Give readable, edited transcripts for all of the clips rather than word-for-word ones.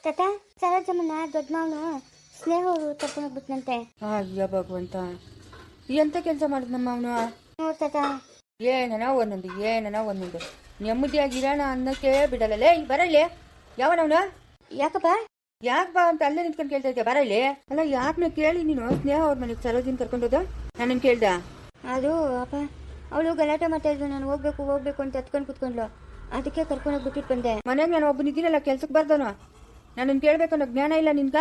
ತಾತ ಸರೋಜಮ್ಮನ ದೊಡ್ಡ ಮಾವನು ಸ್ನೇಹ ಅವರು ಕರ್ಕೊಂಡು ಹೋಗ್ಬಿಟ್ನಂತೆ. ಅಯ್ಯ ಭಗವಂತ, ಎಂತ ಕೆಲಸ ಮಾಡಿದ್ನಮ್ಮ ಅವನು? ಹ್ಞೂ ತಾತ. ಏನನ ಒಂದೊಂದು ನೆಮ್ಮದಿಯಾಗಿರೋಣ ಅನ್ನಕ್ಕೆ ಬಿಡಲ್ಲೇ. ಬರಲಿ ಯಾವನವನು? ಯಾಕಪ್ಪ? ಯಾಕೆ ಬಾ ಅಂತ ಅಲ್ಲೇ ನಿಂತ್ಕೊಂಡು ಕೇಳ್ತಾ ಇದ್ದೆ. ಬರಲಿ ಅಲ್ಲ, ಯಾಕೆ ಕೇಳಿ ನೀನು ಸ್ನೇಹ ಅವ್ರ ಮನೆಗೆ ಸರೋಜಿನ ಕರ್ಕೊಂಡೋದು ನಾನು ಕೇಳ್ದ? ಅದು ಅಪ್ಪ, ಅವಳು ಗಲಾಟೆ ಮಾಡ್ತಾ ಇದ್ಲು, ನಾನು ಹೋಗ್ಬೇಕು ಅಂತ ಹತ್ಕೊಂಡು ಕುತ್ಕೊಂಡ್ಲು, ಅದಕ್ಕೆ ಕರ್ಕೊಂಡೋಗಿ ಬಿಟ್ಟಿಟ್ಟು ಬಂದೆ. ಮನೆಗೆ ನಾನು ಒಬ್ಬನಿದ್ದೀನಲ್ಲ, ಕೆಲ್ಸಕ್ಕೆ ಬರ್ದವನು, ನನ್ನನ್ನು ಕೇಳಬೇಕು ಅನ್ನೋ ಜ್ಞಾನ ಇಲ್ಲ ನಿನ್ಗ?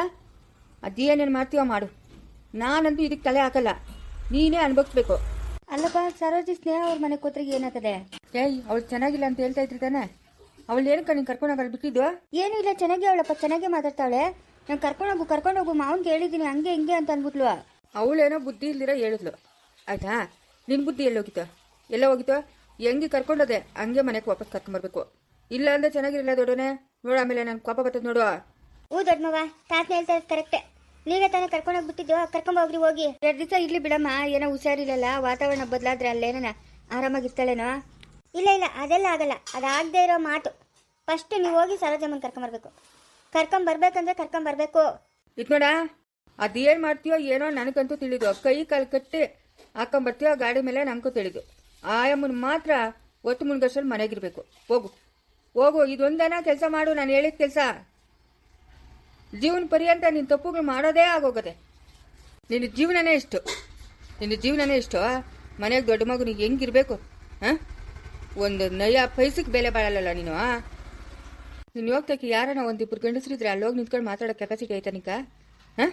ಅದೇನೇನು ಮಾಡ್ತೀವ ಮಾಡು, ನಾನಂತೂ ಇದಕ್ಕೆ ತಲೆ ಹಾಕಲ್ಲ, ನೀನೇ ಅನ್ಭವಿಸ್ಬೇಕು. ಅಲ್ಲಪ್ಪ, ಸರೋಜಿ ಸ್ನೇಹ ಅವ್ರ ಮನೆಗೆ ಕೂತ್ರಿಗೆ ಏನಾಗ್ತದೆ? ಅವಳು ಚೆನ್ನಾಗಿಲ್ಲ ಅಂತ ಹೇಳ್ತಾ ಇದ್ರಿ ತಾನೆ? ಅವಳು ಏನಕ್ಕ ನೀನು ಕರ್ಕೊಂಡೋಗಲ್ಲ ಬಿಟ್ಟಿದ್ದು? ಏನೂ ಇಲ್ಲ, ಚೆನ್ನಾಗಿ ಅವಳಪ್ಪ, ಚೆನ್ನಾಗೇ ಮಾತಾಡ್ತಾವಳೆ. ನಾನು ಕರ್ಕೊಂಡೋಗು ಮಾವನ್ಗೆ ಹೇಳಿದ್ದೀನಿ ಹಂಗೆ ಹಿಂಗೆ ಅಂತ ಅಂದ್ಬಿಟ್ಲು. ಅವಳೇನೋ ಬುದ್ಧಿ ಇಲ್ದಿರ ಹೇಳಿದ್ಲು, ಆಯ್ತಾ? ನಿನ್ನ ಬುದ್ಧಿ ಎಲ್ಲ ಹೋಗಿತ್ತು? ಹೆಂಗೆ ಕರ್ಕೊಂಡೋದೆ ಹಂಗೆ ಮನೆಗೆ ವಾಪಸ್ ಕರ್ಕೊಂಬರ್ಬೇಕು. ಇಲ್ಲ ಅಂದ್ರೆ ಚೆನ್ನಾಗಿರಲ್ಲ ದೊಡ್ಡನೆ. ನೋಡು, ಆಮೇಲೆ ನಾನು ಕೋಪ ಬರ್ತದೆ ನೋಡು. ದೊಡ್ಡ ಮವ, ತಾತನ ಹೇಳ್ತಾ ಇರೋದು ಕರೆಕ್ಟೇ. ನೀವೇ ತಾನೇ ಕರ್ಕೊಂಡೋಗ್ಬಿಟ್ಟಿದ್ದು, ಕರ್ಕೊಂಬೋಗ್ರಿ ಹೋಗಿ. 2 ದಿವಸ ಇರ್ಲಿ ಬಿಡಮ್ಮ, ಏನೋ ಹುಷಾರಿಲ್ಲಲ್ಲ, ವಾತಾವರಣ ಬದಲಾದ್ರೆ ಅಲ್ಲೇನ ಆರಾಮಾಗಿರ್ತಾಳೇನೋ. ಇಲ್ಲ ಅದೆಲ್ಲ ಆಗಲ್ಲ, ಅದಾಗದೇ ಇರೋ ಮಾತು. ಫಸ್ಟ್ ನೀವು ಹೋಗಿ ಸರೋಜಮ್ಮನ ಕರ್ಕೊಂಬರ್ಬೇಕಂದ್ರೆ ಕರ್ಕೊಂಬರ್ಬೇಕು. ಇದ್ನೋಡ, ಅದೇನು ಮಾಡ್ತೀಯೋ ಏನೋ ನನಗಂತೂ ತಿಳಿದು, ಕೈ ಕಾಲು ಕಟ್ಟಿ ಹಾಕೊಂಬರ್ತೀಯೋ ಗಾಡಿ ಮೇಲೆ ನನಗೂ ತಿಳಿದು. ಆಯಮ್ಮನ ಮಾತ್ರ ಒತ್ತು ಮುನ್ಗಷ್ಟಲ್ಲಿ ಮನೆಗಿರ್ಬೇಕು. ಹೋಗು, ಇದೊಂದನ ಕೆಲಸ ಮಾಡು, ನಾನು ಹೇಳಿದ ಕೆಲಸ. ಜೀವನ ಪರ್ಯಂತ ನಿನ್ನ ತಪ್ಪುಗಳು ಮಾಡೋದೇ ಆಗೋಗದೆ. ನಿನ್ನ ಜೀವನನೇ ಇಷ್ಟು. ಮನೆಗೆ ದೊಡ್ಡ ಮಗು ನೀನು ಹೆಂಗಿರ್ಬೇಕು? ಹಾಂ, ಒಂದು ನಯ ಪೈಸಕ್ಕೆ ಬೆಲೆ ಬಾಳಲ್ಲ ನೀನು. ನೀನು ಹೋಗ್ತಕ್ಕೆ ಯಾರನ್ನ ಒಂದಿಬ್ಬರು ಗಂಡಸರಿದ್ರೆ ಅಲ್ಲೋಗಿ ನಿಂತ್ಕೊಂಡು ಮಾತಾಡೋ ಕೆಪಾಸಿಟಿ ಆಯ್ತಾ ನಿಂಕ? ಹಾಂ,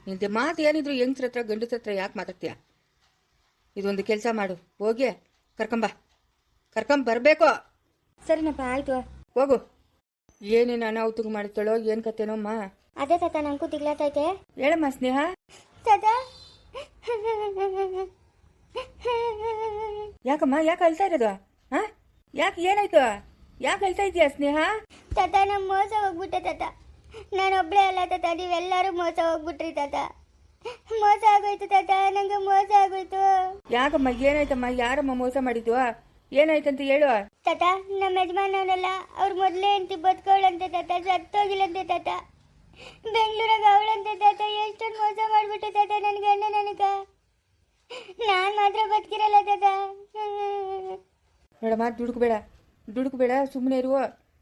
ನಿಂದೆ ಮಾತು ಏನಿದ್ರು ಹೆಂಗ್ಸ್ರ ಹತ್ರ ಗಂಡಸ್ರ ಹತ್ರ ಯಾಕೆ ಮಾತಾಡ್ತೀಯ? ಇದೊಂದು ಕೆಲಸ ಮಾಡು, ಹೋಗಿ ಕರ್ಕೊಂಬರ್ಬೇಕು. ಸರಿನಪ್ಪ, ಆಯ್ತು. ಹೋಗು. ಏನೇನು ಅನಾಹುತಿಗೆ ಮಾಡ್ತಾಳೋ ಏನು ಕತ್ತೇನೋಮ್ಮ? ಅದೇ ತಾತ, ನನಗೂ ತಿಗ್ಲಾತೈತೆ. ಹೇಳಮ್ಮ ಸ್ನೇಹ. ತಾತ, ಯಾಕಮ್ಮ, ಯಾಕೆ ಅಳ್ತಾ ಇರೋದು? ಹಾಂ, ಯಾಕೆ ಏನಾಯ್ತು? ಯಾಕೆ ಅಳ್ತಾ ಇದೀಯಾ ಸ್ನೇಹ? ತಾತ, ನಮ್ಮ ಮೋಸ ಹೋಗ್ಬಿಟ್ಟೆ ತಾತ. ನಾನೊಬ್ಳೇ ಅಲ್ಲ ತಾತ, ನೀವೆಲ್ಲರೂ ಮೋಸ ಹೋಗ್ಬಿಟ್ರಿ ತಾತ. ಮೋಸ ಆಗೋಯ್ತು ತಾತ, ನಂಗೆ ಮೋಸ ಆಗೋಯ್ತು. ಯಾಕಮ್ಮ, ಏನಾಯ್ತಮ್ಮ? ಯಾರಮ್ಮ ಮೋಸ ಮಾಡಿದ್ದು? ಏನಾಯ್ತಂತ ಹೇಳು. ತಾತ, ನಮ್ಮ ಯಜಮಾನವನಲ್ಲ, ಅವ್ರು ಮೊದಲೇ ಹೆಂಡತಿ ಬದುಕೋಳಂತೆ ತಾತ, ಸತ್ತೋಗಿಲ್ಲಂತೆ ತಾತ. ಬೆಂಗಳೂರಾಗ ಅವಳಂತೆ ತಾತ. ಎಷ್ಟೊಂದು ಮೋಸ ಮಾಡ್ಬಿಟ್ಟೆ ತಾತ ನನಗೆ. ನಾನು ಮಾತ್ರ ಬದುಕಿರಲ್ಲ ತಾತ. ನೋಡಮ್ಮ, ದುಡುಕ್ಬೇಡ, ಸುಮ್ಮನೆ ಇರುವ.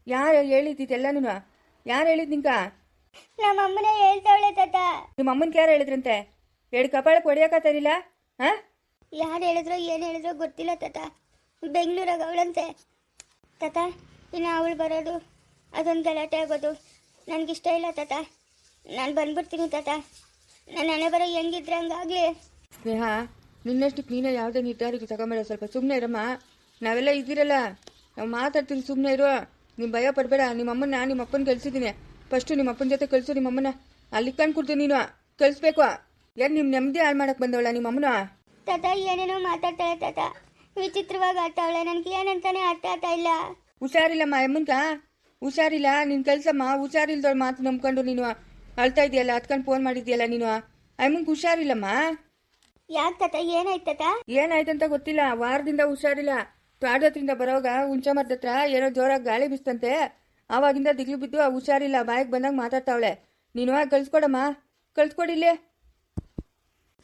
ಯಾರು ಹೇಳಿದ್ದೆಲ್ಲನೂ? ಯಾರು ಹೇಳಿದ್ ನಿಂಕ? ನಮ್ಮ ಅಮ್ಮನೇ ಹೇಳ್ತಾವಳೆ ತಾತ. ನಿಮ್ಮ ಅಮ್ಮನ್ಗೆ ಯಾರು ಹೇಳಿದ್ರಂತೆ? ಎರಡು ಕಪಾಳಕ್ಕೆ ಹೊಡೆಯೋಕತ್ತಾರಿಲ್ಲ? ಹಾಂ, ಯಾರು ಹೇಳಿದ್ರೋ ಏನು ಹೇಳಿದ್ರೋ ಗೊತ್ತಿಲ್ಲ ತಾತ. ಬೆಂಗಳೂರಾಗ ಅವಳಂತೆ ತಾತ. ಇನ್ನು ಅವಳು ಬರೋದು, ಅದೊಂದು ಗಲಾಟೆ ಆಗೋದು ನನಗಿಷ್ಟ ಇಲ್ಲ ತಾತ. ನಾನು ಬಂದ್ಬಿಡ್ತೀನಿ ತಾತ. ನನ್ನ ಹಣೆ ಬರೋ ಹೆಂಗಿದ್ರೆ ಹಂಗಾಗ್ಲಿ. ಸ್ನೇಹ, ನಿನ್ನಷ್ಟಕ್ಕೆ ನೀನೇ ಯಾವುದೇ ನಿರ್ಧಾರಕ್ಕೆ ತಗೊಂಬೇಡ. ಸ್ವಲ್ಪ ಸುಮ್ಮನೆ ಇರಮ್ಮ, ನಾವೆಲ್ಲ ಇದ್ದೀರಲ್ಲ, ನಾವು ಮಾತಾಡ್ತೀನಿ, ಸುಮ್ಮನೆ ಇರು. ನೀವು ಭಯ ಪಡಬೇಡ. ನಿಮ್ಮ ಅಪ್ಪನ ಕಳಿಸಿದ್ದೀನಿ. ಫಸ್ಟು ನಿಮ್ಮ ಅಪ್ಪನ ಜೊತೆ ಕಳಿಸು. ನಿಮ್ಮಮ್ಮನ ಅಲ್ಲಿ ಕೊಡ್ತೀನಿ. ನೀನು ಕಳಿಸ್ಬೇಕು. ಯಾರು ನಿಮ್ಮ ನೆಮ್ಮದಿ ಹಾಳು ಮಾಡಕ್ಕೆ ಬಂದವಳ ನಿಮ್ಮಮ್ಮನ? ತಾತ, ಏನೇನೋ ಮಾತಾಡ್ತಾಳೆ ತಾತ, ವಿಚಿತ್ರವಾಗಿ ಆಡ್ತಾವಳೆ. ನನಗೆ ಏನಂತಾನೆ ಅರ್ಥ ಆಗ್ತಾ ಇಲ್ಲ. ಹುಷಾರಿಲ್ಲಮ್ಮ ಅಮ್ಮನ್ಕ, ಹುಷಾರಿಲ್ಲ. ನೀನು ಕಳ್ಸಮ್ಮ. ಹುಷಾರಿಲ್ದವಳು ಮಾತು ನಂಬ್ಕೊಂಡು ನೀನು ಅಳ್ತಾ ಇದೆಯಲ್ಲ, ಹತ್ಕೊಂಡು ಫೋನ್ ಮಾಡಿದ್ಯಲ್ಲ ನೀನು. ಅಮ್ಮನ್ಗೆ ಹುಷಾರಿಲ್ಲಮ್ಮ. ಯಾಕೆ ತಾತ, ಏನಾಯ್ತು ತಾತ? ಏನಾಯ್ತಂತ ಗೊತ್ತಿಲ್ಲ, ವಾರದಿಂದ ಹುಷಾರಿಲ್ಲ. ತ್ವಾಟದಿಂದ ಬರೋವಾಗ ಹುಂಚ ಮರದ ಹತ್ರ ಏನೋ ಜೋರಾಗಿ ಗಾಳಿ ಬಿಸ್ತಂತೆ. ಆವಾಗಿಂದ ದಿಗ್ಲು ಬಿದ್ದು ಹುಷಾರಿಲ್ಲ, ಬಾಯಿಗೆ ಬಂದಾಗ ಮಾತಾಡ್ತಾವಳೆ. ನೀನು ಕಳ್ಸ್ಕೊಡಮ್ಮ, ಕಳ್ಸ್ಕೊಡಿಲ್ಲೇ.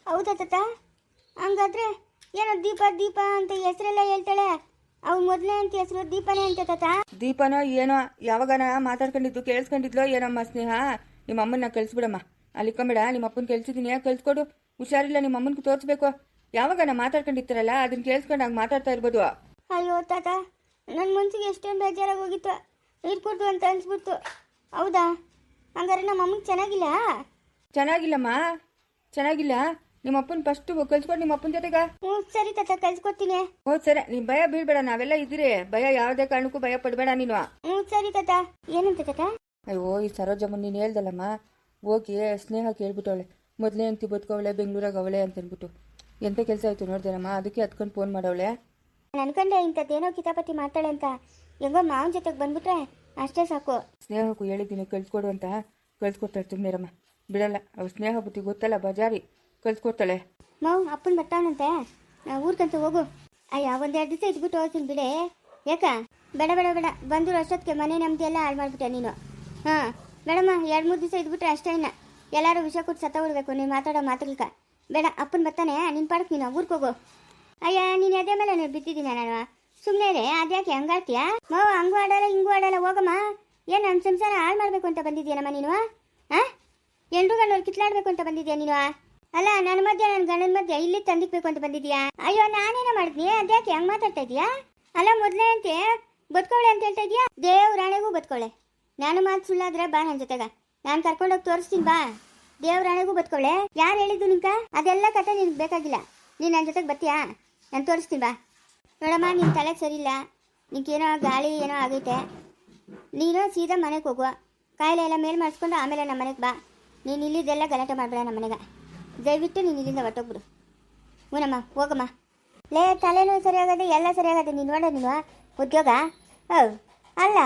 ಹೌದಾ ತಾತ? ಹಂಗಾದ್ರೆ ಏನೋ ದೀಪ ಅಂತ ಹೆಸರೆಲ್ಲ ಹೇಳ್ತಾಳೆ. ಅವ್ಳು ಮೊದಲೇ ಅಂತ ಹೆಸರು ದೀಪನೇ ಅಂತ ತಾತ. ದೀಪನೋ ಏನೋ ಯಾವಾಗನ ಮಾತಾಡ್ಕೊಂಡಿದ್ದು ಕೇಳಿಸ್ಕೊಂಡಿದ್ಲೋ ಏನಮ್ಮ ಸ್ನೇಹ. ನಿಮ್ಮ ಅಮ್ಮನ್ನ ಕಳಿಸ್ಬಿಡಮ್ಮ. ಅಲ್ಲಿಕ್ಕೊಂಬೇಡ. ನಿಮ್ಮ ಅಪ್ಪನ ಕಳ್ಸಿದ್ದೀನಿ, ಕಳ್ಸ್ಕೊಡು. ಹುಷಾರಿಲ್ಲ, ನಿಮ್ಮ ಅಮ್ಮನ್ಗೆ ತೋರಿಸ್ಬೇಕು. ಯಾವಾಗನ ಮಾತಾಡ್ಕೊಂಡಿರ್ತಾರಲ್ಲ, ಅದನ್ನ ಕೇಳಿಸ್ಕೊಂಡು ಹಂಗೆ ಮಾತಾಡ್ತಾ ಇರ್ಬೋದು. ಅಯ್ಯೋ ತಾತ, ನನ್ನ ಮನ್ಸಿಗೆ ಎಷ್ಟೊಂದು ಬೇಜಾರಾಗಿ ಹೋಗಿತ್ತು. ಇಟ್ಕೊಡ್ತು ಅಂತ ಅನ್ಸ್ಬಿಡ್ತು. ಹೌದಾ? ಹಂಗಾರೆ ನಮ್ಮ ಅಮ್ಮಂಗೆ ಚೆನ್ನಾಗಿಲ್ಲಮ್ಮ, ಚೆನ್ನಾಗಿಲ್ಲ. ನಿಮ್ಮ ಅಪ್ಪನ ಫಸ್ಟ್ ಕಳ್ಸ್ಕೊಡು ನಿಮ್ಮ ಅಪ್ಪನ ಜೊತೆಗ. ಹ್ಞೂ ಸರಿ ತಾತ, ಕಳ್ಸ್ಕೊಡ್ತೀನಿ. ಹ್ಞೂ ಸರಿ. ನೀನು ಭಯ ಬೀಳ್ಬೇಡ, ನಾವೆಲ್ಲ ಇದ್ದೀರಿ. ಭಯ ಯಾವುದೇ ಕಾರಣಕ್ಕೂ ಭಯ ಪಡಬೇಡ ನೀನು. ಹ್ಞೂ ಸರಿ ತಾತ. ಏನಂತ ತಾತ? ಅಯ್ಯೋ, ಈ ಸರೋಜಮ್ಮ ನೀನು ಹೇಳ್ದಲ್ಲಮ್ಮ, ಹೋಗಿ ಸ್ನೇಹ ಕೇಳ್ಬಿಟ್ಟವಳೆ. ಮೊದಲೇ ಅಂತಿ ಬದುಕವಳೆ, ಬೆಂಗಳೂರಾಗ ಅವಳೆ ಅಂತ ಅಂದ್ಬಿಟ್ಟು. ಎಂಥ ಕೆಲಸ ಆಯಿತು ನೋಡ್ದೇನಮ್ಮ, ಅದಕ್ಕೆ ಹತ್ಕೊಂಡು ಫೋನ್ ಮಾಡವಳೆ. ನಾನು ಅನ್ಕೊಂಡೆ ಇಂಥದ್ದೇನೋ ಕಿತಾಪತಿ ಮಾಡ್ತಾಳೆ ಅಂತ. ಹೆಂಗೋ ಮಾವನ ಜೊತೆಗೆ ಬಂದ್ಬಿಟ್ರೆ ಅಷ್ಟೇ ಸಾಕು. ಸ್ನೇಹಕ್ಕೂ ಹೇಳಿದ್ದೀನಿ ಕಳ್ಸ್ಕೊಡು ಅಂತ. ಕಳ್ಸ್ಕೊಡ್ತಾಳೆ, ಸುಮ್ಮನಿರಮ್ಮ, ಬಿಡಲ್ಲ. ಅವ್ರು ಸ್ನೇಹ ಬುದ್ಧಿ ಗೊತ್ತಲ್ಲ, ಬಜಾರಿ. ಕಳ್ಸ್ಕೊಡ್ತಾಳೆ. ಮಾವು ಅಪ್ಪನ ಬರ್ತಾವನಂತೆ, ಊರ್ಕಂತ ಹೋಗು. ಅಯ್ಯ, 1-2 ದಿವಸ ಇದ್ಬಿಟ್ಟು ಹೋಗ್ತೀನಿ ಬಿಡೆ. ಯಾಕ? ಬೇಡ ಬಂದರು ಅಷ್ಟೊತ್ತಿಗೆ ಮನೆ ನಮ್ದು ಎಲ್ಲ ಹಾಳು ಮಾಡ್ಬಿಟ್ಟೆ ನೀನು. ಹಾಂ, ಬೇಡಮ್ಮ 2-3 ದಿವಸ ಇದ್ಬಿಟ್ರೆ ಅಷ್ಟೇ ಇನ್ನ ಎಲ್ಲರೂ ವಿಷಯ ಕೊಟ್ಟು ಸತ್ತ ಬಿಡ್ಬೇಕು ನೀನು ಮಾತಾಡೋ ಮಾತುಗಳ್ಕ. ಬೇಡ, ಅಪ್ಪನ ಬರ್ತಾನೆ, ನಿನ್ನ ಪಾಡಕ್ಕೆ ನೀನು ಊರಿಗೆ ಹೋಗು. ಅಯ್ಯ, ನೀನು ಅದೇ ಮೇಲೆ ನಾನು ಬಿದ್ದಿದ್ದೀನಿ ನಾನು. ಸುಮ್ಮನೆ ರೇ, ಅದ್ಯಾಕೆ ಹಂಗಾಡ್ತೀಯ? ಮಾವ ಹಂಗೂ ಆಡಲ್ಲ ಹಿಂಗೂ ಆಡಲ್ಲ, ಹೋಗಮ್ಮ. ಏನು ನನ್ನ ಸಂಸಾರ ಹಾಳು ಮಾಡಬೇಕು ಅಂತ ಬಂದಿದ್ಯಾನಮ್ಮ ನೀನು? ಹಾಂ, ಎಂಡ್ರು ಗಂಡವ್ರು ಕಿತ್ಲಾಡ್ಬೇಕು ಅಂತ ಬಂದಿದ್ಯಾ ನೀನು? ಅಲ್ಲ, ನನ್ನ ಮಧ್ಯೆ ನನ್ನ ಗಂಡನ ಮಧ್ಯೆ ಇಲ್ಲಿ ತಂದಿಕ್ಬೇಕು ಅಂತ ಬಂದಿದ್ಯಾ? ಅಯ್ಯೋ, ನಾನೇನ ಮಾಡಿದ್ನಿ? ಅದ್ಯಾಕೆ ಹಂಗೆ ಮಾತಾಡ್ತಾ ಇದೀಯಾ? ಅಲ್ಲ, ಮೊದಲೇ ಅಂತೆ ಬದುಕೋಳೆ ಅಂತ ಹೇಳ್ತಾ ಇದೀಯಾ? ದೇವ್ರಾಣೆಗೂ ಬದುಕೋಳೆ. ನಾನು ಮಾತು ಸುಳ್ಳಾದ್ರೆ ಬಾ ನನ್ನ ಜೊತೆಗ, ನಾನು ಕರ್ಕೊಂಡೋಗಿ ತೋರಿಸ್ತೀನಿ ಬಾ. ದೇವ್ರಾಣೆಗೂ ಬದುಕೋಳೆ. ಯಾರು ಹೇಳಿದ್ದು ನಿಂಕ? ಅದೆಲ್ಲ ಕತೆ ನಿನ್ಗೆ ಬೇಕಾಗಿಲ್ಲ. ನೀನು ನನ್ನ ಜೊತೆಗೆ ಬರ್ತೀಯಾ? ನಾನು ತೋರಿಸ್ತೀನಿ ಬಾ. ನೋಡಮ್ಮ, ನಿನ್ನ ತಲೆ ಸರಿ ಇಲ್ಲ, ನಿಂಗೇನೋ ಗಾಳಿ ಏನೋ ಆಗೈತೆ. ನೀನು ಸೀದಾ ಮನೆಗೆ ಹೋಗುವ, ಕಾಯಿಲೆ ಎಲ್ಲ ಮೇಲೆ ಮಾಡಿಸ್ಕೊಂಡು ಆಮೇಲೆ ನಮ್ಮ ಮನೆಗೆ ಬಾ. ನೀನು ಇಲ್ಲಿದ್ದೆಲ್ಲ ಗಲಾಟೆ ಮಾಡಬೇಡ ನಮ್ಮ ಮನೆಗೆ. ದಯವಿಟ್ಟು ನೀನು ಇಲ್ಲಿಂದ ಹೊಟ್ಟೋಗ್ಬಿಡು. ಹ್ಞೂನಮ್ಮ, ಹೋಗಮ್ಮ. ಲೇ, ತಲೆನೂ ಸರಿಯಾಗದೆ, ಎಲ್ಲ ಸರಿಯಾಗದೆ. ನೀನು ನೋಡ, ನೀನು ಉದ್ಯೋಗ. ಹೌದು, ಅಲ್ಲ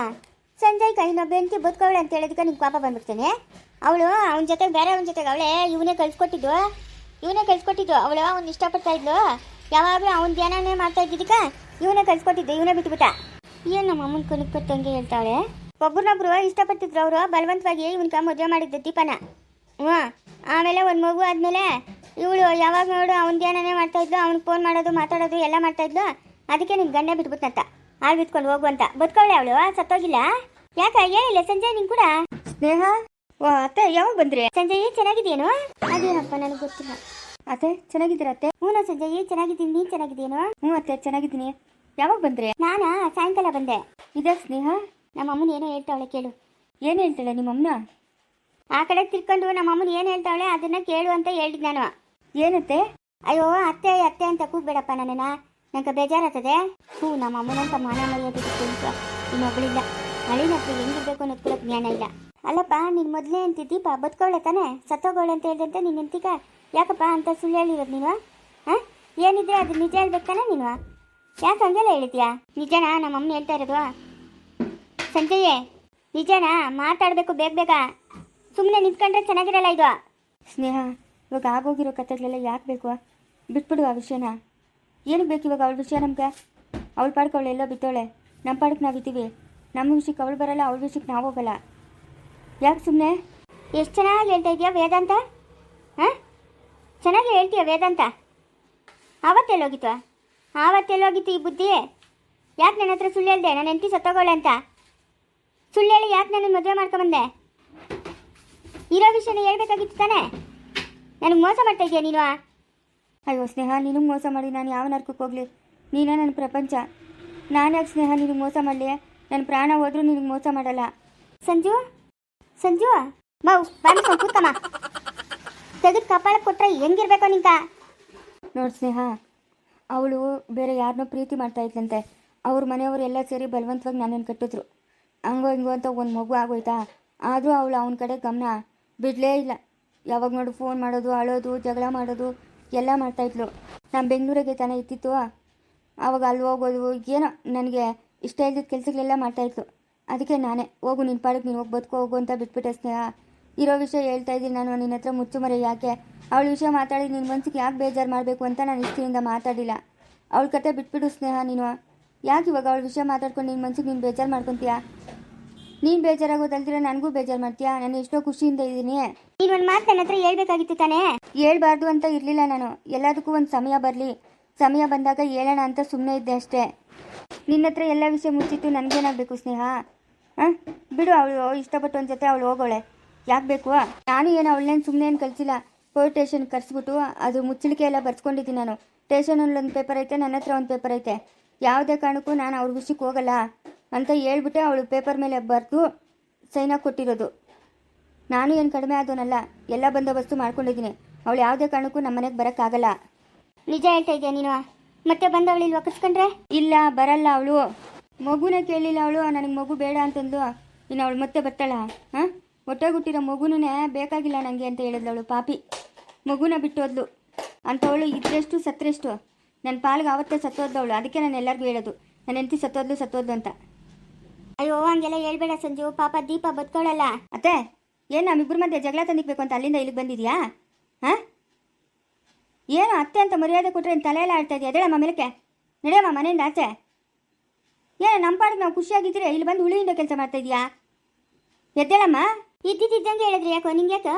ಸಂಜಯ್ ಇನ್ನೊಬ್ಬ ಹೆಂಡತಿ ಬದುಕೋಳೆ ಅಂತ ಹೇಳಿದಕ್ಕೆ ನಿಂಗೆ ಪಾಪ ಬಂದ್ಬಿಡ್ತೇನೆ. ಅವಳು ಅವನ ಜೊತೆಗೆ ಬೇರೆ ಅವನ ಜೊತೆಗೆ ಅವಳೇ ಇವನೇ ಕಳ್ಸಿಕೊಟ್ಟಿದ್ದು. ಅವಳು ಅವ್ನು ಇಷ್ಟಪಡ್ತಾ ಇದ್ಲು. ಯಾವಾಗಲೂ ಅವ್ನ ಧ್ಯಾನನೇ ಮಾಡ್ತಾ ಇದ್ದಿದ್ದಕ್ಕೆ ಇವನೇ ಕಳ್ಸಿಕೊಟ್ಟಿದ್ದು, ಇವನೇ ಬಿಟ್ಟುಬಿಟ್ಟ. ಏನು ನಮ್ಮ ಅಮ್ಮನ ಕೊನಿಗೆ ಕೊಟ್ಟಂಗೆ ಹೇಳ್ತಾವಳೆ. ಒಬ್ರನ್ನೊಬ್ರು ಇಷ್ಟಪಟ್ಟಿದ್ರು ಅವರು, ಬಲವಂತವಾಗಿ ಇವನ್ಕ ಮದುವೆ ಮಾಡಿದ್ದು ದೀಪನ. ಹ್ಞೂ, ಆಮೇಲೆ ಒಂದು ಮಗು ಆದಮೇಲೆ ಇವಳು ಯಾವಾಗ ನೋಡು ಅವ್ನ ಧ್ಯಾನನೇ ಮಾಡ್ತಾ ಇದ್ಲು. ಅವ್ನಿಗೆ ಫೋನ್ ಮಾಡೋದು ಮಾತಾಡೋದು ಎಲ್ಲ ಮಾಡ್ತಾ ಇದ್ಲು. ಅದಕ್ಕೆ ನಿನ್ನ ಗಂಡ ಬಿಟ್ಬಿಟ್ನಂತ, ಹಾಳು ಬಿತ್ಕೊಂಡು ಹೋಗು ಅಂತ. ಬದುಕವಳೆ ಅವಳು, ಸತ್ತೋಗಿಲ್ಲ. ಯಾಕ ಹೇಳಿಲ್ಲ ಸಂಜಯ್ ನಿಂಗೆ ಕೂಡ? ಸ್ನೇಹ, ವಾ ಅತ್ತೆ, ಯಾವಾಗ ಬಂದ್ರಿ? ಸಂಜಯ್ ಚೆನ್ನಾಗಿದೆಯೇನು? ಅದೇನಪ್ಪ ನನಗೆ ಗೊತ್ತಿಲ್ಲ. ಅತ್ತೆ ಚೆನ್ನಾಗಿದ್ದೀರಾ ಅತ್ತೆ? ಹ್ಞೂ ಸಂಜಯ್ ಚೆನ್ನಾಗಿದ್ದೀನಿ. ನೀನು ಚೆನ್ನಾಗಿದೆಯೇನು? ಹ್ಞೂ ಅತ್ತೆ ಚೆನ್ನಾಗಿದ್ದೀನಿ. ಯಾವಾಗ ಬಂದ್ರಿ? ನಾನಾ ಸಾಯಂಕಾಲ ಬಂದೆ. ಇದೆ ಸ್ನೇಹ, ನಮ್ಮ ಅಮ್ಮನ ಏನೋ ಹೇಳ್ತಾವಳೆ ಕೇಳು. ಏನು ಹೇಳ್ತಾಳೆ ನಿಮ್ಮಮ್ಮನ? ಆ ಕಡೆ ತಿರ್ಕೊಂಡು ನಮ್ಮ ಅಮ್ಮನ ಏನು ಹೇಳ್ತಾವಳೆ ಅದನ್ನ ಕೇಳು ಅಂತ ಹೇಳಿದ್ ನಾನು. ಏನತ್ತೆ? ಅಯ್ಯೋ, ಅತ್ತೆ ಅತ್ತೆ ಅಂತ ಕೂಗ್ಬೇಡಪ್ಪ ನನ್ನನ್ನ, ನಂಗೆ ಬೇಜಾರಾಗ್ತದೆ. ನಮ್ಮ ಅಮ್ಮನಂತ ಮಾನ ಮರ್ಯಾದೆ ಇನ್ನೊಬ್ಬಳಿಲ್ಲ. ಹಳಿನ ಹತ್ರ ಹೆಂಗಿರ್ಬೇಕು ಅನ್ನೋದು ಕೂಡ ಜ್ಞಾನ ಇಲ್ಲ. ಅಲ್ಲಪ್ಪ, ನೀನು ಮೊದಲೇ ಅಂತ ದೀಪ ಬದುಕೋಳೆ ತಾನೆ, ಸತ್ತೋಗೋಳೆ ಅಂತ ಹೇಳಿದಂತೆ ನಿನ್ನ ಎಂತಿಕ ಯಾಕಪ್ಪ ಅಂತ ಸುಳ್ಳು ಹೇಳಿರೋದು ನೀನು? ಹಾಂ, ಏನಿದ್ರೆ ಅದು ನಿಜ ಹೇಳ್ಬೇಕಾನೆ ನೀನು? ಯಾಕೆ ಹಂಗೆಲ್ಲ ಹೇಳಿದ್ಯಾ? ನಿಜನಾ ನಮ್ಮ ಅಮ್ಮನ ಹೇಳ್ತಾ ಇರೋದು? ಸಂಜಯೇ, ನಿಜನಾ? ಮಾತಾಡಬೇಕು ಬೇಗ ಬೇಗ, ಸುಮ್ಮನೆ ನಿಂತ್ಕೊಂಡ್ರೆ ಚೆನ್ನಾಗಿರಲ್ಲ ಇದು. ಸ್ನೇಹ, ಇವಾಗ ಆಗೋಗಿರೋ ಕಥೆಗಳೆಲ್ಲ ಯಾಕೆ ಬೇಕು? ಬಿಟ್ಬಿಡು ಆ ವಿಷಯನ. ಏನಕ್ಕೆ ಬೇಕು ಇವಾಗ ಅವಳ ವಿಷಯ ನಮ್ಗೆ? ಅವಳ ಪಾಡಕ್ಕೆ ಅವಳೆಲ್ಲ ಬಿತ್ತವಳೆ, ನಮ್ಮ ಪಾಡಕ್ಕೆ ನಾವಿದ್ದೀವಿ. ನಮ್ಮ ವಿಷಯಕ್ಕೆ ಅವಳು ಬರಲ್ಲ, ಅವಳ ವಿಷಯಕ್ಕೆ ನಾವು ಹೋಗಲ್ಲ. ಯಾಕೆ ಸುಮ್ಮನೆ? ಎಷ್ಟು ಚೆನ್ನಾಗಿ ಹೇಳ್ತಾ ಇದೆಯಾ ವೇದಾಂತ. ಹಾಂ, ಚೆನ್ನಾಗಿ ಹೇಳ್ತೀಯ ವೇದಾಂತ. ಆವತ್ತೆಲ್ಲೋಗಿತ್ತು ಈ ಬುದ್ಧಿ? ಯಾಕೆ ನನ್ನ ಹತ್ರ ಸುಳ್ಳು ಹೇಳ್ದೆ ನನ್ನ ಹೆಂಡತಿ ಸತ್ತೋಗೋಳೆ ಅಂತ? ಸುಳ್ಳು ಹೇಳಿ ಯಾಕೆ ನನ್ನ ಮದುವೆ ಮಾಡ್ಕೊಂಬಂದೆ? ಇರೋ ವಿಷಯನ ಹೇಳ್ಬೇಕಾಗಿತ್ತು ತಾನೆ. ನನಗೆ ಮೋಸ ಮಾಡ್ತಾ ಇದೆಯಾ ನೀನು? ಅಯ್ಯೋ ಸ್ನೇಹ, ನಿನಗೆ ಮೋಸ ಮಾಡಿ ನಾನು ಯಾವ ನರ್ಕಕ್ಕೆ ಹೋಗಲಿ? ನೀನೇ ನನ್ನ ಪ್ರಪಂಚ. ನಾನ್ಯಾಕೆ ಸ್ನೇಹ ನಿನಗೆ ಮೋಸ ಮಾಡಲಿ? ನನ್ನ ಪ್ರಾಣ ಹೋದ್ರೂ ನಿನಗೆ ಮೋಸ ಮಾಡಲ್ಲ. ಸಂಜು ಮೌ ಬಂದು ಕೂತ್ಕಮ್ಮ. ತೆಗೆದು ಕಪಾಳಕ್ಕೆ ಕೊಟ್ರೆ ಹೆಂಗಿರ್ಬೇಕೋ ನಿಂಕ? ನೋಡಿ ಸ್ನೇಹ, ಅವಳು ಬೇರೆ ಯಾರನ್ನೋ ಪ್ರೀತಿ ಮಾಡ್ತಾ ಇದ್ಲಂತೆ. ಅವ್ರ ಮನೆಯವರು ಎಲ್ಲ ಸೇರಿ ಬಲವಂತವಾಗಿ ನನ್ನನ್ನು ಕಟ್ಟಿದ್ರು. ಹಂಗೋ ಹಿಂಗೋ ಅಂತ ಒಂದು ಮಗು ಆಗೋಯ್ತಾ. ಆದರೂ ಅವಳು ಅವನ ಕಡೆ ಗಮನ ಬಿಡಲೇ ಇಲ್ಲ. ಯಾವಾಗ ನೋಡು ಫೋನ್ ಮಾಡೋದು, ಅಳೋದು, ಜಗಳ ಮಾಡೋದು ಎಲ್ಲ ಮಾಡ್ತಾಯಿದ್ಲು. ನಾನು ಬೆಂಗಳೂರಿಗೆ ತಾನೇ ಇತ್ತಿತ್ತು, ಆವಾಗ ಅಲ್ಲಿ ಹೋಗೋದು ಏನೋ ನನಗೆ ಇಷ್ಟ ಇಲ್ದಿದ್ದ ಕೆಲಸಗಳೆಲ್ಲ ಮಾಡ್ತಾಯಿದ್ಲು. ಅದಕ್ಕೆ ನಾನೇ ಹೋಗು ನಿನ್ನ ಪಾಡಕ್ಕೆ ನೀನು ಹೋಗಿ ಬದುಕೋ ಹೋಗು ಅಂತ ಬಿಟ್ಬಿಟ್ಟೆ ಸ್ನೇಹ. ಇರೋ ವಿಷಯ ಹೇಳ್ತಾ ಇದ್ದೀನಿ ನಾನು ನಿನ್ನ ಹತ್ರ ಮುಚ್ಚುಮರೆ. ಯಾಕೆ ಅವಳ ವಿಷಯ ಮಾತಾಡಿ ನಿನ್ನ ಮನಸ್ಸಿಗೆ ಯಾಕೆ ಬೇಜಾರು ಮಾಡಬೇಕು ಅಂತ ನಾನು ಇಷ್ಟಿನಿಂದ ಮಾತಾಡಿಲ್ಲ. ಅವಳ ಕತೆ ಬಿಟ್ಬಿಡು ಸ್ನೇಹ. ನೀನು ಯಾಕೆ ಇವಾಗ ಅವಳ ವಿಷಯ ಮಾತಾಡ್ಕೊಂಡು ನಿನ್ನ ಮನಸ್ಸಿಗೆ ನೀನು ಬೇಜಾರು ಮಾಡ್ಕೊತೀಯಾ? ನೀನು ಬೇಜಾರಾಗೋದಲ್ದಿರ ನನಗೂ ಬೇಜಾರು ಮಾಡ್ತೀಯಾ? ನಾನು ಎಷ್ಟೋ ಖುಷಿಯಿಂದ ಇದ್ದೀನಿ. ನೀನು ಒಂದು ಮಾತು ನನ್ನ ಹತ್ರ ಹೇಳ್ಬೇಕಾಗಿತ್ತು ತಾನೇ? ಹೇಳ್ಬಾರ್ದು ಅಂತ ಇರಲಿಲ್ಲ ನಾನು. ಎಲ್ಲದಕ್ಕೂ ಒಂದು ಸಮಯ ಬರಲಿ, ಸಮಯ ಬಂದಾಗ ಹೇಳೋಣ ಅಂತ ಸುಮ್ಮನೆ ಇದ್ದೆ ಅಷ್ಟೇ. ನಿನ್ನ ಹತ್ರ ಎಲ್ಲ ವಿಷಯ ಮುಚ್ಚಿತ್ತು ನನಗೇನಾಗಬೇಕು ಸ್ನೇಹ? ಹಾಂ, ಬಿಡು. ಅವಳು ಇಷ್ಟಪಟ್ಟು ಒಂದು ಜೊತೆ ಅವಳು ಹೋಗೋಳೆ, ಯಾಕೆ ಬೇಕು? ನಾನು ಏನು ಅವಳನ್ನೇನು ಸುಮ್ಮನೆ ಏನು ಕಳಿಸಿಲ್ಲ. ಪೊಲೀಸ್ ಸ್ಟೇಷನ್ಗೆ ಕರೆಸ್ಬಿಟ್ಟು ಅದು ಮುಚ್ಚಳಿಕೆ ಎಲ್ಲ ಬರ್ಸ್ಕೊಂಡಿದ್ದೀನಿ ನಾನು. ಸ್ಟೇಷನಲ್ಲಿ ಒಂದು ಪೇಪರ್ ಐತೆ, ನನ್ನ ಹತ್ರ ಒಂದು ಪೇಪರ್ ಐತೆ. ಯಾವುದೇ ಕಾರಣಕ್ಕೂ ನಾನು ಅವ್ರ ವಿಷಯಕ್ಕೆ ಹೋಗಲ್ಲ ಅಂತ ಹೇಳ್ಬಿಟ್ಟೆ ಅವಳು ಪೇಪರ್ ಮೇಲೆ ಬರೆದು ಸೈನಾಗಿ ಕೊಟ್ಟಿರೋದು. ನಾನು ಏನು ಕಡಿಮೆ ಆದವನಲ್ಲ, ಎಲ್ಲ ಬಂದೋಬಸ್ತು ಮಾಡ್ಕೊಂಡಿದ್ದೀನಿ. ಅವಳು ಯಾವುದೇ ಕಾರಣಕ್ಕೂ ನಮ್ಮ ಮನೆಗೆ ಬರೋಕ್ಕಾಗಲ್ಲ. ನಿಜ ಹೇಳ್ತಾ ಇದೆಯಾ ನೀನು? ಮತ್ತೆ ಬಂದವಳು ಇಲ್ಲಿ ಒಕ್ಕಿಸ್ಕೊಂಡ್ರೆ? ಇಲ್ಲ, ಬರಲ್ಲ. ಅವಳು ಮಗುನೇ ಕೇಳಲಿಲ್ಲ. ಅವಳು ನನಗೆ ಮಗು ಬೇಡ ಅಂತಂದು ಇನ್ನು ಅವಳು ಮತ್ತೆ ಬರ್ತಾಳ? ಹಾಂ, ಹೊಟ್ಟೆಗುಟ್ಟಿರೋ ಮಗುನೂ ಬೇಕಾಗಿಲ್ಲ ನನಗೆ ಅಂತ ಹೇಳಿದ್ಲು ಅವಳು. ಪಾಪಿ ಮಗುನ ಬಿಟ್ಟೋದ್ಲು. ಅಂಥವಳು ಇದ್ರೆಷ್ಟು ಸತ್ರೆಷ್ಟು. ನನ್ನ ಪಾಲ್ಗೆ ಆವತ್ತೇ ಸತ್ತೋದವಳು. ಅದಕ್ಕೆ ನಾನು ಎಲ್ಲರಿಗೂ ಹೇಳೋದು, ನನ್ನ ಹೆಂಡತಿ ಸತ್ತೋದ್ಲು ಅಂತ. ಅಯ್ಯೋ, ಹಂಗೆಲ್ಲ ಹೇಳ್ಬೇಡ ಸಂಜು. ಪಾಪ ದೀಪ ಬದುಕೊಳ್ಳಲ್ಲ. ಅತ್ತೆ, ಏನು ನಮ್ಮಿಬ್ಬರ ಮಧ್ಯೆ ಜಗಳ ತಂದಿಕ್ಬೇಕು ಅಂತ ಅಲ್ಲಿಂದ ಇಲ್ಲಿಗೆ ಬಂದಿದ್ಯಾ? ಹಾಂ, ಏನು ಅತ್ತೆ ಅಂತ ಮರ್ಯಾದೆ ಕೊಟ್ಟರೆ ಏನು ತಲೆ ಎಲ್ಲ ಆಡ್ತಾ ಇದೆಯಾ? ಎದ್ದೇಳಮ್ಮ ಮೇಲಕ್ಕೆ, ನಡೆಯಮ್ಮ ಮನೆಯಿಂದ ಆಚೆ. ಏನು ನಮ್ಮ ಪಾಡಿಗೆ ನಾವು ಖುಷಿಯಾಗಿದ್ದೀರಿ, ಇಲ್ಲಿ ಬಂದು ಹುಳಿಯಿಂದ ಕೆಲಸ ಮಾಡ್ತಾ ಇದೀಯಾ? ಎದ್ದೇಳಮ್ಮ. ಇದ್ದಿದ್ದಂಗೆ ಹೇಳಿದ್ರಿ ಯಾಕೋ ನಿಂಗೆ ಯಾಕೋ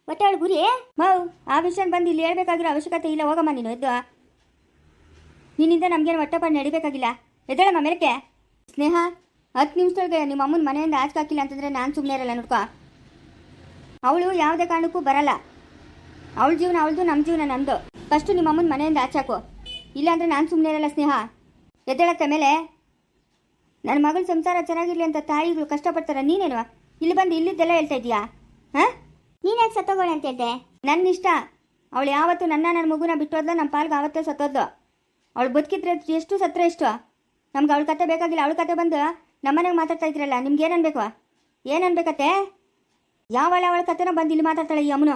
ಹೊಟ್ಟೆ ಒಳಗೆ ಗುರಿ ಮೌ ಆ ವಿಷಯ ಬಂದು ಇಲ್ಲಿ ಹೇಳ್ಬೇಕಾಗಿರೋ ಅವಶ್ಯಕತೆ ಇಲ್ಲ. ಹೋಗಮ್ಮ ನೀನು ಎದ್ದು. ನಿನ್ನಿಂದ ನಮ್ಗೇನು ಹೊಟ್ಟೆಪಾಡು ನಡಿಬೇಕಾಗಿಲ್ಲ. ಎದ್ದೇಳಮ್ಮ ಮೇಲಕ್ಕೆ. ಸ್ನೇಹ 10 ನಿಮಿಷದೊಳಗೆ ನಿಮ್ಮ ಅಮ್ಮನ ಮನೆಯಿಂದ ಆಚೆ ಹಾಕಿಲ್ಲ ಅಂತಂದರೆ ನಾನು ಸುಮ್ಮನೆ ಇರಲ್ಲ ನೋಡ್ಕೊ. ಅವಳು ಯಾವುದೇ ಕಾರಣಕ್ಕೂ ಬರಲ್ಲ. ಅವಳ ಜೀವನ ಅವಳದು, ನಮ್ಮ ಜೀವನ ನಮ್ಮದು. ಫಸ್ಟು ನಿಮ್ಮ ಅಮ್ಮನ ಮನೆಯಿಂದ ಆಚೆ ಹಾಕು, ಇಲ್ಲಾಂದರೆ ನಾನು ಸುಮ್ಮನೆ ಇರಲ್ಲ. ಸ್ನೇಹ ಎದ್ದೇಳತ್ತ ಮೇಲೆ. ನನ್ನ ಮಗಳ ಸಂಸಾರ ಚೆನ್ನಾಗಿರ್ಲಿ ಅಂತ ತಾಯಿಗಳು ಕಷ್ಟಪಡ್ತಾರೆ. ನೀನೇನು ಇಲ್ಲಿ ಬಂದು ಇಲ್ಲಿದ್ದೆಲ್ಲ ಹೇಳ್ತಾ ಇದೀಯಾ? ಹಾಂ, ನೀನ್ಯಾಕೆ ಸತ್ತೋಗೋಣ ಅಂತ ಹೇಳ್ದೆ? ನನ್ನ ಇಷ್ಟ. ಅವಳು ಯಾವತ್ತು ನನ್ನ ಮಗುನ ಬಿಟ್ಟೋದ್ಲ, ನಮ್ಮ ಪಾಲ್ಗೆ ಆವತ್ತೇ ಸತ್ತೋದ್ಲು. ಅವಳು ಬದುಕಿದ್ರೆ ಎಷ್ಟು ಸತ್ರ ಎಷ್ಟು. ನಮ್ಗೆ ಅವಳ ಕತೆ ಬೇಕಾಗಿಲ್ಲ. ಅವಳ ಕತೆ ಬಂದು ನಮ್ಮನೆಗೆ ಮಾತಾಡ್ತಾ ಇದ್ರಲ್ಲ, ನಿಮ್ಗೆ ಏನು ಅನ್ಬೇಕು? ಏನು ಅನ್ಬೇಕತ್ತೆ? ಯಾವಳ ಅವಳ ಕತೆನ ಬಂದು ಇಲ್ಲಿ ಮಾತಾಡ್ತಾಳೆ ಈ ಅಮ್ಮನು.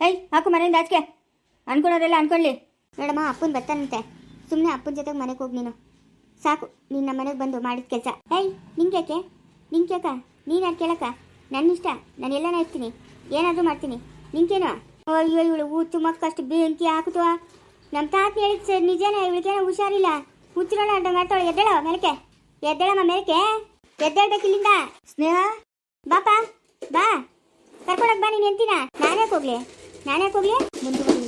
ಏಯ್ ಹಾಕು ಮನೆಯಿಂದ ಆಚೆ. ಅನ್ಕೊಳೋರೆಲ್ಲ ಅನ್ಕೊಳ್ಳಿ. ಮೇಡಮ್ಮ ಅಪ್ಪನ ಬರ್ತಾನಂತೆ, ಸುಮ್ಮನೆ ಅಪ್ಪನ ಜೊತೆಗೆ ಮನೆಗೆ ಹೋಗಿ ನೀನು. ಸಾಕು ನೀನು ನಮ್ಮ ಮನೆಗೆ ಬಂದು ಮಾಡಿದ ಕೆಲಸ. ಏಯ್ ನಿಂಗೆ ಯಾಕೆ ನೀನು ಯಾರು ಕೇಳಕ್ಕ? ನನ್ನ ಇಷ್ಟ, ನಾನು ಎಲ್ಲನೇ ಇರ್ತೀನಿ, ಏನಾದರೂ ಮಾಡ್ತೀನಿ. ನಿಂಗೇನು? ಅಯ್ಯೋ ಇವಳು ಹುಚ್ಚು ಮಕ್ಕಷ್ಟು ಬೆಂಕಿ ಹಾಕುತ್ತವ. ನಮ್ಮ ತಾತ ಹೇಳಿದ್ ಸರ್ ನಿಜನೇ. ಇವಳಿಗೇನೋ ಹುಷಾರಿಲ್ಲ, ಹುಚ್ಚಿರೋಣ ಅಡ್ಡ ಮಾಡ್ತಾಳೆ. ಎದ್ದೇಳ ಮೇಲಕ್ಕೆ, ಎದ್ದೇಳಮ್ಮ ಮೇಲಕ್ಕೆ, ಎದ್ದೇಳ್ಬೇಕು ಇಲ್ಲಿಂದ. ಸ್ನೇಹ ಬಾಪ ಬಾ, ಕರ್ಕೊಳಕ್ ಬಾ. ನೀನು ಎಂತಿನ? ನಾನೇ ಹೋಗ್ಲಿ ಮುಂದುವರಿ.